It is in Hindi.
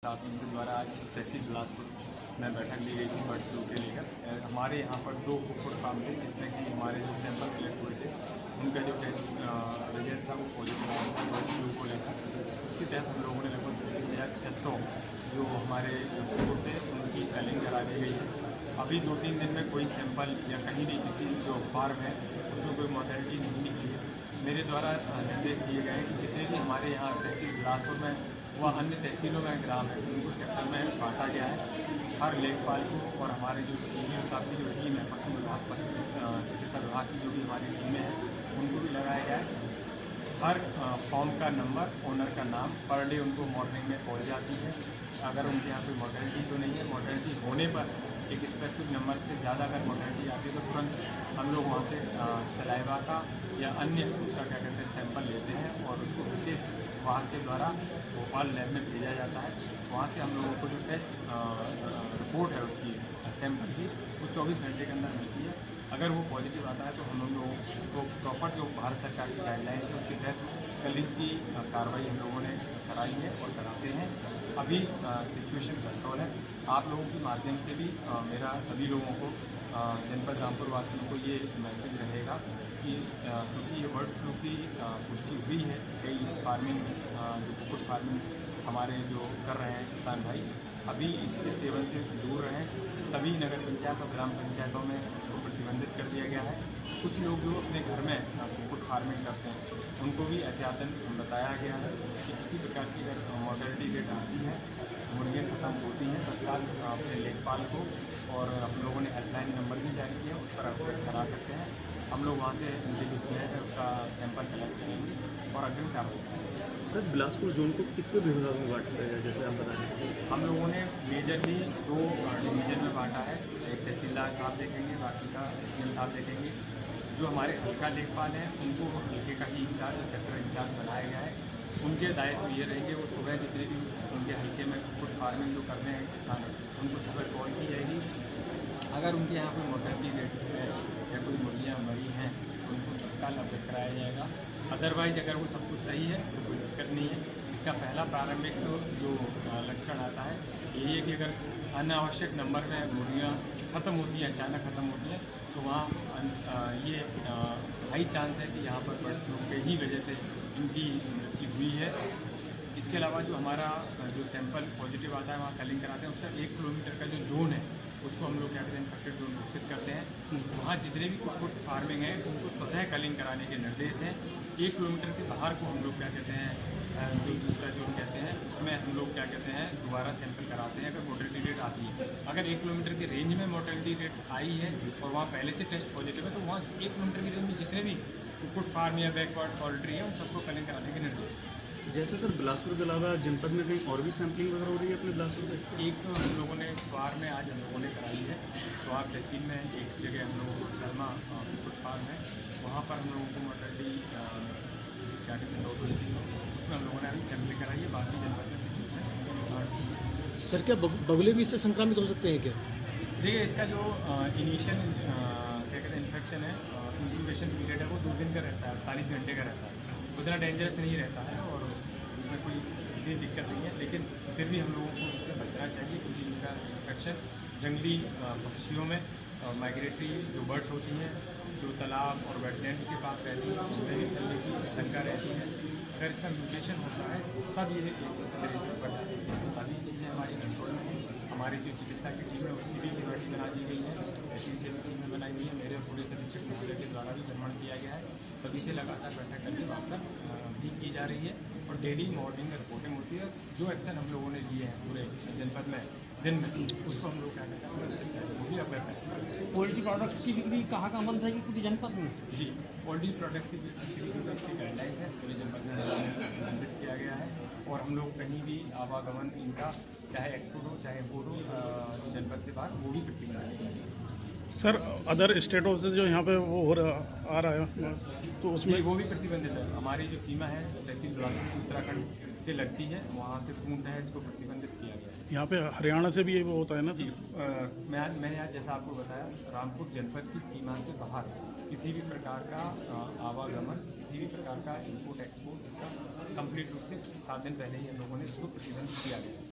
साथ उनके द्वारा आज तहसील बिलासपुर में बैठक ली गई थी बर्ड फ्लू के लेकर। हमारे यहाँ पर 2 कुक्कुट फार्म थे जिसमें कि हमारे जो सैंपल कलेक्ट हुए थे उनका जो टेस्ट रिजल्ट था वो पॉजिटिव आया था बर्ड फ्लू को लेकर। उसके तहत हम लोगों ने लगभग 26,600 जो हमारे कुक्कुट थे उनकी कलिंग करा दी गई है। अभी 2-3 दिन में कोई सैंपल या कहीं भी किसी जो फार्म है उसमें कोई मॉर्टेलिटी नहीं निकली है। मेरे द्वारा निर्देश दिए गए कि जितने भी हमारे यहाँ तहसील बिलासपुर में व अन्य तहसीलों में ग्राम है उनको सेक्टर में बांटा गया है। हर लेखपाल को और हमारे जो सीनियर साहब की जो टीम है पशु विभाग पशु चिकित्सा विभाग की जो भी हमारी टीमें हैं उनको भी लगाया गया है। हर फॉर्म का नंबर, ओनर का नाम पर डे उनको मॉर्निंग में पहुँच जाती है। अगर उनके यहाँ कोई मॉर्टेलिटी तो नहीं है, मॉर्टेलिटी होने पर एक स्पेसिफिक नंबर से ज़्यादा अगर मॉर्टेलिटी आती है तो तुरंत हम लोग वहाँ से सलाइवा का या अन्य उसका क्या कहते हैं सैंपल लेते हैं और उसको विशेष वाहन के द्वारा भोपाल लैब में भेजा जाता है। वहाँ से हम लोगों को जो टेस्ट रिपोर्ट है उसकी सैंपल की वो 24 घंटे के अंदर मिलती है। अगर वो पॉजिटिव आता है तो हम लोगों को प्रॉपर जो भारत सरकार की गाइडलाइंस है उसके तहत कलिंग की कार्रवाई हम लोगों ने कराई है और कराते हैं। अभी सिचुएशन कंट्रोल है। आप लोगों के माध्यम से भी मेरा सभी लोगों को जनपद रामपुर वासियों को ये मैसेज रहेगा कि क्योंकि ये बर्ड फ्लू की पुष्टि हुई है कई फार्मिंग जो कुक्कुट फार्मिंग हमारे जो कर रहे हैं किसान भाई, अभी इसके सेवन से दूर रहें। सभी नगर पंचायत और ग्राम पंचायतों में इसको प्रतिबंधित कर दिया गया है। कुछ लोग जो अपने घर में कुक्कुट फार्मिंग करते हैं उनको भी एहतियातन बताया गया है कि किसी प्रकार की अगर मॉर्टेलिटी रेट आती है, मुर्गियाँ खत्म होती हैं, तत्काल अपने लेखपाल को और हम लोगों ने हेल्पलाइन नंबर भी जारी किया उस पर अपडेट करा सकते हैं। हम लोग वहाँ से उनके जो किया है उसका सैंपल कलेक्ट करेंगे और अग्रिम कार्रवाई करेंगे। सर बिलासपुर जोन को कितने विभागों में बांटा गया है जैसे आप बता रहे हैं? हम लोगों ने मेजरली 2 डिवीजन में बांटा है। एक तहसीलदार साहब देखेंगे, बाकी का एसडीएम साहब देखेंगे। जो हमारे हल्का लेखपाल हैं उनको हल्के का ही इंचार्ज सेक्टर इंचार्ज बनाया गया है। उनके दायित्व ये रहेंगे वो सुबह जितने भी उनके हल्के में कुक्कुट फार्मिंग जो करने हैं किसान उनको सुबह कॉल की जाएगी। अगर उनके यहाँ कोई मोर्टेलिटी रेट है या कोई मुर्गियाँ मरी हैं तो उनको तत्काल अपडेट कराया जाएगा। अदरवाइज अगर वो सब कुछ सही है तो कोई दिक्कत नहीं है। इसका पहला प्रारंभिक जो लक्षण आता है यही है कि अगर अनावश्यक नंबर में मुर्गियाँ ख़त्म होती हैं, अचानक ख़त्म होती हैं तो वहाँ ये हाई चांस है कि यहाँ पर बर्ड फ्लू के ही वजह से इनकी मृत्यु हुई है। इसके अलावा जो हमारा जो सैंपल पॉजिटिव आता है वहाँ कलिंग कराते हैं, उसका 1 किलोमीटर का जो जोन है उसको हम लोग क्या कहते हैं इन्फेक्टेड जोन घोषित करते हैं। वहाँ जितने भी कुक्कुट फार्मिंग है उनको स्वतः कलिंग कराने के निर्देश हैं। 1 किलोमीटर के बाहर को हम लोग क्या कहते हैं जो दूसरा जोन कहते हैं उसमें हम लोग क्या कहते हैं दोबारा सैंपल कराते हैं अगर मोर्टेलिटी रेट आती है। अगर 1 किलोमीटर की रेंज में मोर्टेलिटी रेट आई है और वहाँ पहले से टेस्ट पॉजिटिव है तो वहाँ 1 किलोमीटर की रेंज में जितने भी कुक्कुट फार्म या बैकवर्ड पोल्ट्री है उन सबको कलिंग कराने के निर्देश हैं। जैसे सर बिलासपुर के अलावा जनपद में कहीं और भी सैंपलिंग वगैरह हो रही है अपने बिलासपुर से? एक तो हम लोगों ने स्वार में आज हम लोगों ने कराई है। स्वार तहसील में एक जगह हम लोगों को शर्मा कुक्कुट फार्म है, वहाँ पर हम लोगों को मोर्टेलिटी क्या कहते हैं उसमें हम लोगों ने अभी सैंपलिंग कराई है। बाकी जनपद में सिचुएशन सर क्या बगुले भी इससे संक्रमित हो सकते हैं क्या? देखिए इसका जो इनिशियल क्या कहते हैं इन्फेक्शन है, इंक्यूबेशन पीरियड है वो 2 दिन का रहता है, 48 घंटे का रहता है। उतना डेंजरस नहीं रहता है और उसमें कोई इतनी दिक्कत नहीं है, लेकिन फिर भी हम लोगों को उससे बचना चाहिए क्योंकि इनका इन्फेक्शन जंगली पक्षियों में माइग्रेटरी जो बर्ड्स होती हैं जो तालाब और वेटलैंड्स के पास रहती हैं उसमें भी फैलने की आशंका रहती है। अगर इसका म्यूटेशन होता है तब ये एक तरह से बढ़ जाती है। अभी चीज़ें हमारी कंट्रोल में हैं। हमारी जो चिकित्सा की टीम है उसकी भी यूनिवर्सिटी बना दी गई है, तहसील से भी टीमें बनाई गई है। मेरे पुलिस अधीक्षक महोदय के द्वारा भी भ्रमण किया गया है। सभी से लगातार बैठक करके वापस भी की जा रही है और डेली मॉर्निंग में रिपोर्टिंग होती है। जो एक्शन हम लोगों ने लिए हैं पूरे जनपद में दिन में उसको हम लोग क्या कहते हैं वो भी अवेयर करें। पोल्ट्री प्रोडक्ट्स की बिक्री कहाँ का बंद है कि पूरी जनपद में? जी, पोल्ट्री प्रोडक्ट की की गाइडलाइंस है पूरे जनपद में निर्धारित किया गया है और हम लोग कहीं भी आवागमन इनका चाहे एक्सपोर्ट हो चाहे इम्पोर्ट हो जनपद से बाहर वो भी प्रतिबंधित है। सर अदर स्टेटों से जो यहाँ पे वो हो रहा आ रहा है तो उसमें वो भी प्रतिबंधित है। हमारी जो सीमा है तहसील बिलासपुर उत्तराखंड से लगती है, वहाँ से पूर्णतः इसको प्रतिबंधित किया गया है। यहाँ पे हरियाणा से भी ये वो होता है ना? जी, मैंने आज जैसा आपको बताया रामपुर जनपद की सीमा से बाहर किसी भी प्रकार का आवागमन, किसी भी प्रकार का इम्पोर्ट एक्सपोर्ट इसका कंप्लीट रूप से 7 दिन पहले ही हम लोगों ने इसको प्रतिबंधित किया गया।